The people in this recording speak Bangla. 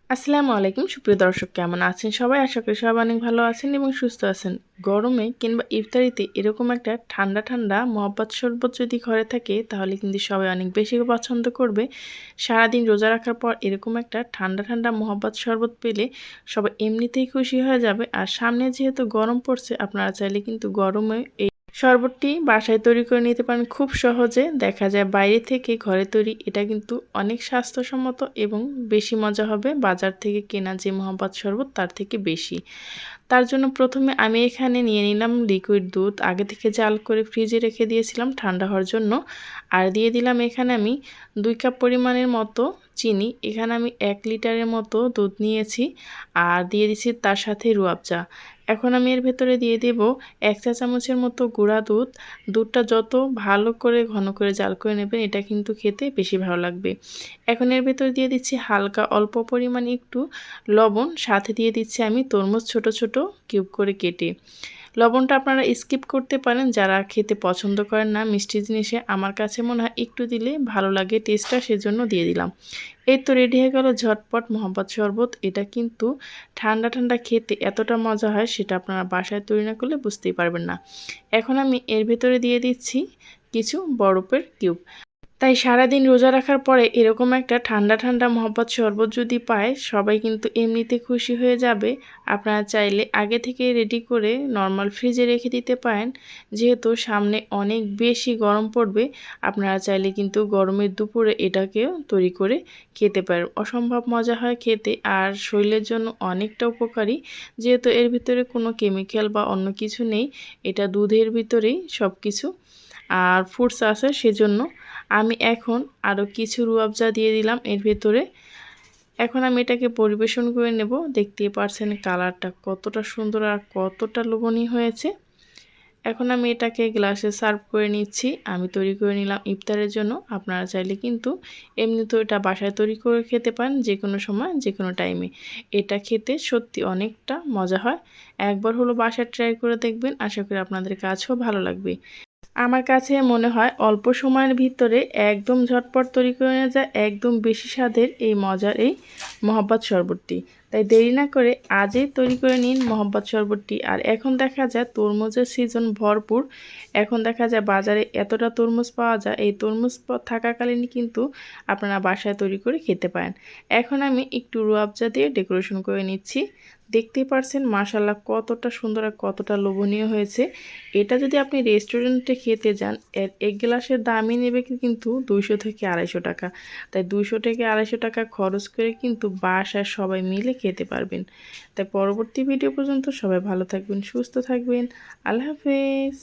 আসসালামু আলাইকুম সুপ্রিয় দর্শক, কেমন আছেন সবাই? আশা করি সবাই অনেক ভালো আছেন এবং সুস্থ আছেন। গরমে কিংবা ইফতারিতে এরকম একটা ঠান্ডা ঠান্ডা মহাব্বত শরবত যদি ঘরে থাকে তাহলে কিন্তু সবাই অনেক বেশি পছন্দ করবে। সারাদিন রোজা রাখার পর এরকম একটা ঠান্ডা ঠান্ডা মহাব্বত শরবত পেলে সবাই এমনিতেই খুশি হয়ে যাবে। আর সামনে যেহেতু গরম পড়ছে, আপনারা চাইলে কিন্তু গরমে শরবতটি বাসায় তৈরি করে নিতে পারেন খুব সহজে। দেখা যায় বাইরে থেকে ঘরে তৈরি এটা কিন্তু অনেক স্বাস্থ্যসম্মত এবং বেশি মজা হবে বাজার থেকে কেনা যে মহাব্বত শরবত তার থেকে বেশি। তার জন্য প্রথমে আমি এখানে নিয়ে নিলাম লিকুইড দুধ, আগে থেকে জাল করে ফ্রিজে রেখে দিয়েছিলাম ঠান্ডা হওয়ার জন্য। আর দিয়ে দিলাম এখানে আমি 2 কাপ পরিমাণের মতো চিনি। এখানে আমি 1 লিটারের মতো দুধ নিয়েছি। আর দিয়ে দিচ্ছি তার সাথে রুয়াবজা। এখন আমি এর ভেতরে দিয়ে দেব 1 চা চামচের মতো গুঁড়া দুধ। দুধটা যত ভালো করে ঘন করে জাল করে নেবেন এটা কিন্তু খেতে বেশি ভালো লাগবে। এখন এর ভেতরে দিয়ে দিচ্ছি হালকা অল্প পরিমাণে একটু লবণ, সাথে দিয়ে দিচ্ছি আমি তরমুজ ছোট ছোট কিউব করে কেটে। লবণটা আপনারা স্কিপ করতে পারেন যারা খেতে পছন্দ করেন না মিষ্টি জিনিসে। আমার কাছে মনে হয় একটু দিলে ভালো লাগে টেস্টটা, সেজন্য দিয়ে দিলাম। এই তো রেডি হয়ে গেল ঝটপট মহাব্বত শরবত। এটা কিন্তু ঠান্ডা ঠান্ডা খেতে এতটা মজা হয় সেটা আপনারা বাসায় তৈরি না করলে বুঝতেই পারবেন না। এখন আমি এর ভেতরে দিয়ে দিচ্ছি কিছু বরফের কিউব। তাই সারাদিন রোজা রাখার পরে এরকম একটা ঠান্ডা ঠান্ডা মহব্বত শরবত যদি পায় সবাই কিন্তু এমনিতে খুশি হয়ে যাবে। আপনারা চাইলে আগে থেকে রেডি করে নর্মাল ফ্রিজে রেখে দিতে পারেন। যেহেতু সামনে অনেক বেশি গরম পড়বে, আপনারা চাইলে কিন্তু গরমের দুপুরে এটাকেও তৈরি করে খেতে পারেন। অসম্ভব মজা হয় খেতে আর শরীরের জন্য অনেকটা উপকারী। যেহেতু এর ভিতরে কোনো কেমিক্যাল বা অন্য কিছু নেই, এটা দুধের ভিতরেই সব কিছু আর ফুডস আছে, সেজন্য আমি এখন আরও কিছু রুয়াবজা দিয়ে দিলাম এর ভেতরে। এখন আমি এটাকে পরিবেশন করে নেব। দেখতেই পারছেন কালারটা কতটা সুন্দর আর কতটা লোভনীয় হয়েছে। এখন আমি এটাকে গ্লাসে সার্ভ করে নিচ্ছি। আমি তৈরি করে নিলাম ইফতারের জন্য। আপনারা চাইলে কিন্তু এমনিতেও এটা বাসায় তৈরি করে খেতে পারেন যে কোনো সময় যে কোনো টাইমে। এটা খেতে সত্যি অনেকটা মজা হয়। একবার হলো বাসায় ট্রাই করে দেখবেন, আশা করি আপনাদের কাছেও ভালো লাগবে। আমার কাছে মনে হয় অল্প সময়ের ভিতরে একদম ঝটপট তৈরি করে নেওয়া যায় একদম বেশি স্বাদের এই মজার এই মহাব্বত শরবতটি। তাই দেরি না করে আজই তৈরি করে নিন মহাব্বত শরবতটি। আর এখন দেখা যায় তরমুজের সিজন ভরপুর। এখন দেখা যায় বাজারে এতটা তরমুজ পাওয়া যায়, এই তরমুজ থাকাকালীন কিন্তু আপনারা বাসায় তৈরি করে খেতে পারেন। এখন আমি একটু রুয়াবজা দিয়ে ডেকোরেশন করে নিচ্ছি। দেখতেই পারছেন মাশাআল্লাহ কতটা সুন্দর আর কতটা লোভনীয় হয়েছে। এটা যদি আপনি রেস্টুরেন্টে খেতে যান, এর 1 গ্লাসের দামই নেবে কিন্তু 200 থেকে 250 টাকা। তাই 200 থেকে 250 টাকা খরচ করে কিন্তু বাসায় সবাই মিলে খেতে পারবেন। তাই পরবর্তী ভিডিও পর্যন্ত সবাই ভালো থাকবেন, সুস্থ থাকবেন। আল্লাহ হাফেজ।